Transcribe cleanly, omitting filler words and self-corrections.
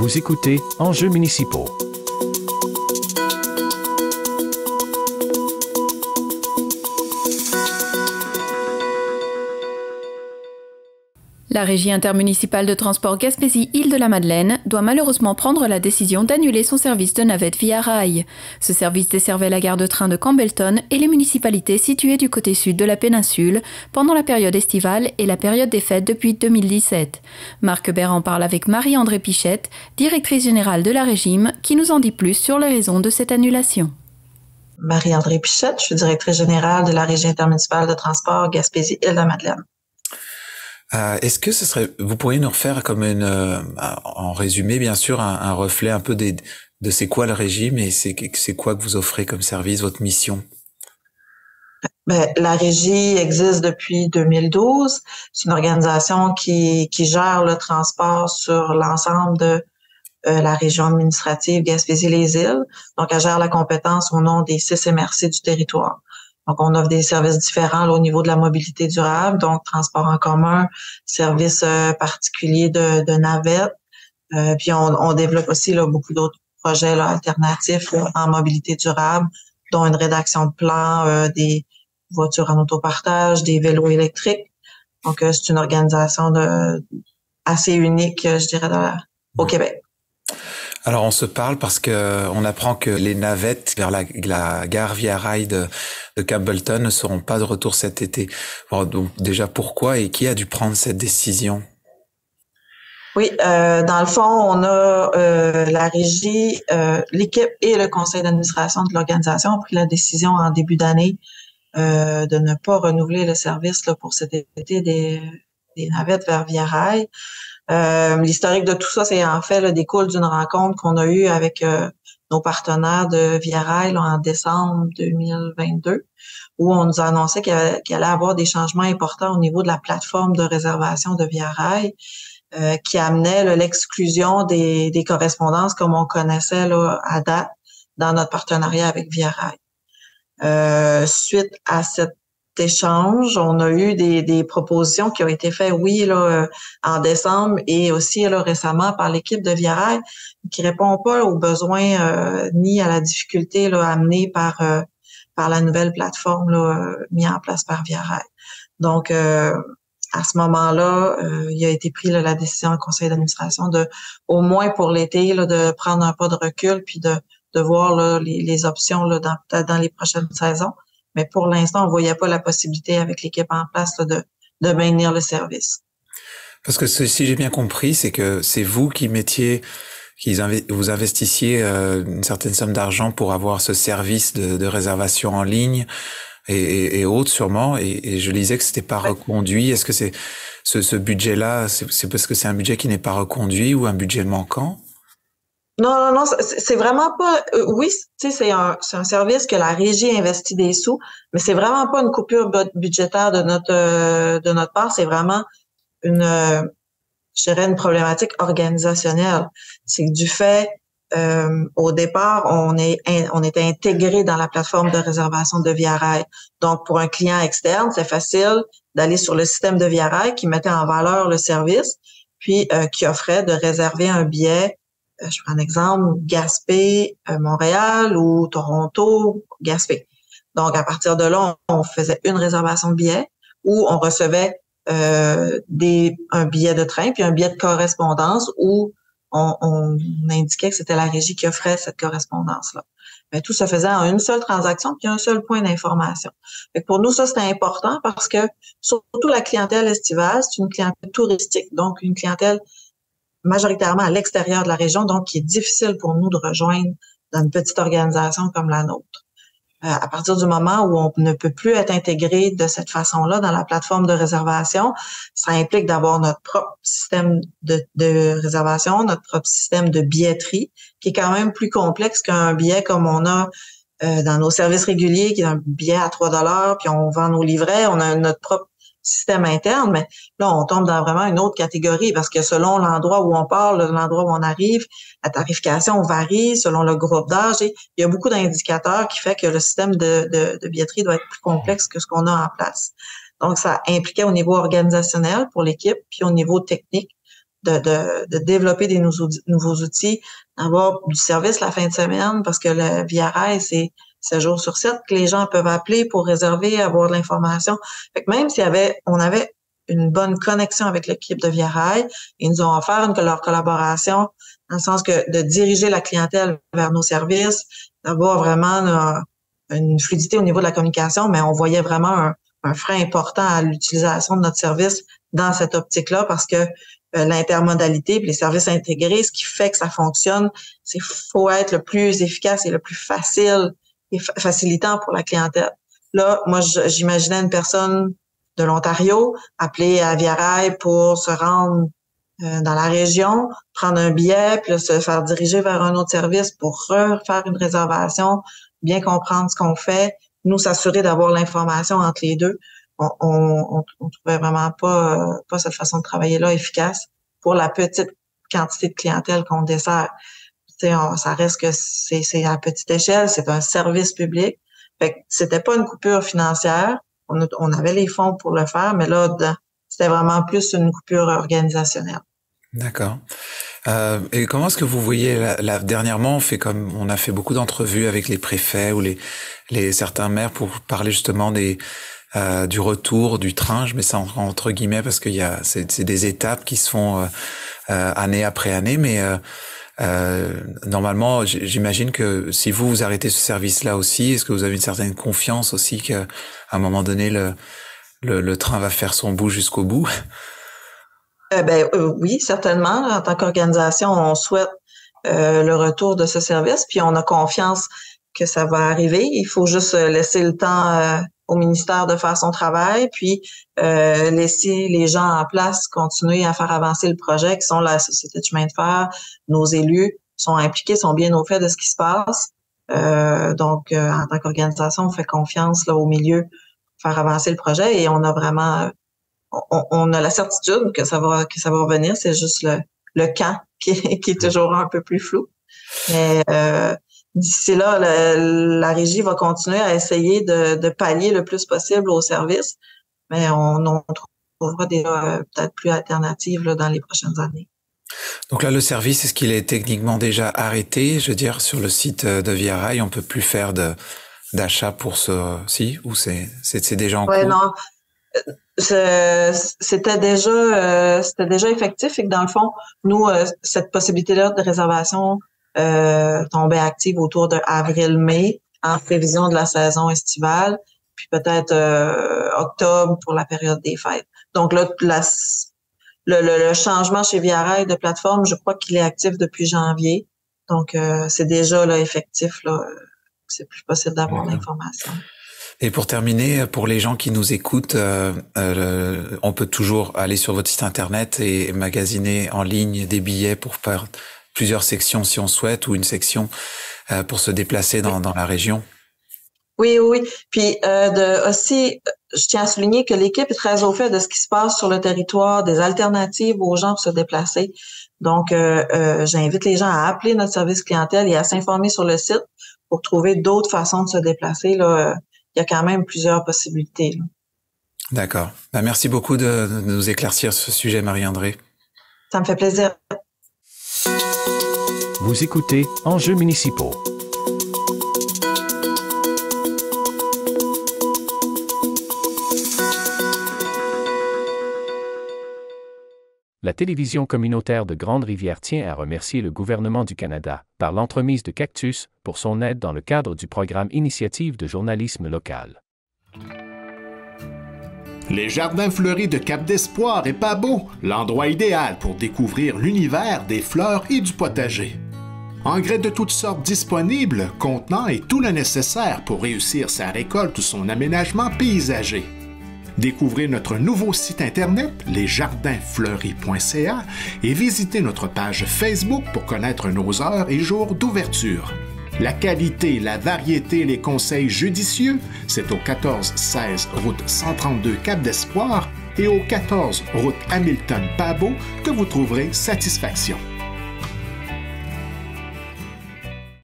Vous écoutez Enjeux municipaux. La Régie intermunicipale de transport Gaspésie-Île-de-la-Madeleine doit malheureusement prendre la décision d'annuler son service de navette via rail. Ce service desservait la gare de train de Campbellton et les municipalités situées du côté sud de la péninsule pendant la période estivale et la période des fêtes depuis 2017. Marc Bert en parle avec Marie-André Pichette, directrice générale de la Régime, qui nous en dit plus sur les raisons de cette annulation. Marie-André Pichette, je suis directrice générale de la Régie intermunicipale de transport Gaspésie-Île-de-la-Madeleine. Est-ce que vous pourriez nous refaire comme en résumé, bien sûr, un reflet un peu de c'est quoi le régime et c'est quoi que vous offrez comme service, votre mission? La Régie existe depuis 2012. C'est une organisation qui gère le transport sur l'ensemble de la région administrative Gaspésie-les-Îles. Donc, elle gère la compétence au nom des 6 MRC du territoire. Donc, on offre des services différents là, au niveau de la mobilité durable, donc transport en commun, services particuliers de navettes. Puis, on développe aussi là, beaucoup d'autres projets là, alternatifs là, en mobilité durable, dont une rédaction de plans, des voitures en autopartage, des vélos électriques. Donc, c'est une organisation assez unique, je dirais, au Québec. Alors, on se parle parce que on apprend que les navettes vers la gare via rail de Campbellton ne seront pas de retour cet été. Bon, donc, déjà, pourquoi et qui a dû prendre cette décision? Oui, dans le fond, on a la Régie, l'équipe et le conseil d'administration de l'organisation ont pris la décision en début d'année de ne pas renouveler le service là, pour cet été des navettes vers via rail. L'historique de tout ça, c'est en fait là, découle d'une rencontre qu'on a eue avec nos partenaires de Via Rail là, en décembre 2022, où on nous a annoncé qu'il allait avoir des changements importants au niveau de la plateforme de réservation de Via Rail, qui amenait là, l'exclusion des correspondances comme on connaissait là, à date dans notre partenariat avec Via Rail. Suite à cet échange, on a eu des propositions qui ont été faites, oui, là, en décembre et aussi là, récemment par l'équipe de Via Rail, qui répond pas aux besoins ni à la difficulté là, amenée par la nouvelle plateforme là, mise en place par Via Rail. Donc, à ce moment-là, il a été pris là, la décision au conseil d'administration de, au moins pour l'été, là, de prendre un pas de recul puis de voir là, les options là, dans les prochaines saisons. Mais pour l'instant, on voyait pas la possibilité avec l'équipe en place là, de maintenir le service. Parce que si j'ai bien compris, c'est que c'est vous qui vous investissiez une certaine somme d'argent pour avoir ce service de réservation en ligne et autres sûrement. Et je lisais que c'était pas reconduit. Est-ce que c'est ce budget-là, c'est parce que c'est un budget qui n'est pas reconduit ou un budget manquant? Non, c'est vraiment pas. Oui, tu sais, c'est un service que la Régie investit des sous, mais c'est vraiment pas une coupure budgétaire de notre part. C'est vraiment je dirais une problématique organisationnelle. C'est que du fait, au départ, on était intégré dans la plateforme de réservation de Via Rail. Donc, pour un client externe, c'est facile d'aller sur le système de Via Rail qui mettait en valeur le service, puis qui offrait de réserver un billet. Je prends un exemple, Gaspé, Montréal ou Toronto, Gaspé. Donc, à partir de là, on faisait une réservation de billet où on recevait un billet de train puis un billet de correspondance où on indiquait que c'était la Régie qui offrait cette correspondance-là. Mais tout se faisait en une seule transaction puis un seul point d'information. Fait que pour nous, ça, c'était important parce que surtout la clientèle estivale, c'est une clientèle touristique, donc une clientèle majoritairement à l'extérieur de la région, donc qui est difficile pour nous de rejoindre dans une petite organisation comme la nôtre. À partir du moment où on ne peut plus être intégré de cette façon-là dans la plateforme de réservation, ça implique d'avoir notre propre système de réservation, notre propre système de billetterie, qui est quand même plus complexe qu'un billet comme on a dans nos services réguliers, qui est un billet à 3 $, puis on vend nos livrets, on a notre propre système interne, mais là, on tombe dans vraiment une autre catégorie parce que selon l'endroit où on part, l'endroit où on arrive, la tarification varie selon le groupe d'âge et il y a beaucoup d'indicateurs qui fait que le système de billetterie doit être plus complexe que ce qu'on a en place. Donc, ça impliquait au niveau organisationnel pour l'équipe puis au niveau technique de développer des nouveaux outils, d'avoir du service la fin de semaine, parce que le Via Rail, c'est 7 jours sur 7 que les gens peuvent appeler pour réserver, avoir de l'information. Fait que même on avait une bonne connexion avec l'équipe de Via Rail, ils nous ont offert leur collaboration, dans le sens que de diriger la clientèle vers nos services, d'avoir vraiment une fluidité au niveau de la communication, mais on voyait vraiment un frein important à l'utilisation de notre service dans cette optique-là, parce que l'intermodalité et les services intégrés, ce qui fait que ça fonctionne, c'est faut être le plus efficace et le plus facile et facilitant pour la clientèle. Là, moi, j'imaginais une personne de l'Ontario appeler à Via Rail pour se rendre dans la région, prendre un billet, puis là, se faire diriger vers un autre service pour refaire une réservation, bien comprendre ce qu'on fait, nous s'assurer d'avoir l'information entre les deux. On trouvait vraiment pas cette façon de travailler là efficace pour la petite quantité de clientèle qu'on dessert. Ça reste que c'est à petite échelle, c'est un service public. Fait que c'était pas une coupure financière. On avait les fonds pour le faire, mais là, c'était vraiment plus une coupure organisationnelle. D'accord. Et comment est-ce que vous voyez dernièrement, on a fait beaucoup d'entrevues avec les préfets ou les certains maires pour parler justement du retour du train. Je mets ça entre guillemets parce c'est des étapes qui se font année après année, mais normalement, j'imagine que si vous arrêtez ce service-là aussi, est-ce que vous avez une certaine confiance aussi qu'à un moment donné le train va faire son bout jusqu'au bout? Oui, certainement. En tant qu'organisation, on souhaite le retour de ce service, puis on a confiance que ça va arriver. Il faut juste laisser le temps au ministère de faire son travail, puis laisser les gens en place continuer à faire avancer le projet, qui sont la Société de chemin de fer, nos élus sont impliqués, sont bien au fait de ce qui se passe. Donc, en tant qu'organisation, on fait confiance là au milieu pour faire avancer le projet, et on a vraiment on a la certitude que ça va revenir. C'est juste le quand qui est toujours un peu plus flou. Mais d'ici là, la régie va continuer à essayer de pallier le plus possible au service, mais on trouvera des peut-être plus alternatives là, dans les prochaines années. Donc là, le service, est-ce qu'il est techniquement déjà arrêté? Je veux dire, sur le site de Via Rail, on peut plus faire d'achat pour ou c'est déjà en cours? Non. C'était déjà effectif, et que dans le fond, nous, cette possibilité-là de réservation tombait active autour de avril-mai, en prévision de la saison estivale, puis peut-être octobre pour la période des fêtes. Donc là, le changement chez Via Rail de plateforme, je crois qu'il est actif depuis janvier. Donc c'est déjà là effectif, là, c'est plus possible d'avoir l'information. Et pour terminer, pour les gens qui nous écoutent, on peut toujours aller sur votre site internet et magasiner en ligne des billets pour faire plusieurs sections si on souhaite, ou une section pour se déplacer dans la région. Oui. Puis aussi, je tiens à souligner que l'équipe est très au fait de ce qui se passe sur le territoire, des alternatives aux gens pour se déplacer. Donc, j'invite les gens à appeler notre service clientèle et à s'informer sur le site pour trouver d'autres façons de se déplacer. Là, il y a quand même plusieurs possibilités. Là. D'accord. Merci beaucoup de nous éclaircir ce sujet, Marie-Andrée. Ça me fait plaisir. Vous écoutez Enjeux municipaux. La télévision communautaire de Grande-Rivière tient à remercier le gouvernement du Canada, par l'entremise de Cactus, pour son aide dans le cadre du programme Initiative de journalisme local. Les jardins fleuris de Cap-d'Espoir et Pabeau, l'endroit idéal pour découvrir l'univers des fleurs et du potager. Engrais de toutes sortes disponibles, contenant et tout le nécessaire pour réussir sa récolte ou son aménagement paysager. Découvrez notre nouveau site internet, lesjardinfleuris.ca, et visitez notre page Facebook pour connaître nos heures et jours d'ouverture. La qualité, la variété, les conseils judicieux, c'est au 1416 route 132 Cap-d'Espoir et au 14 route Hamilton-Pabeau que vous trouverez satisfaction.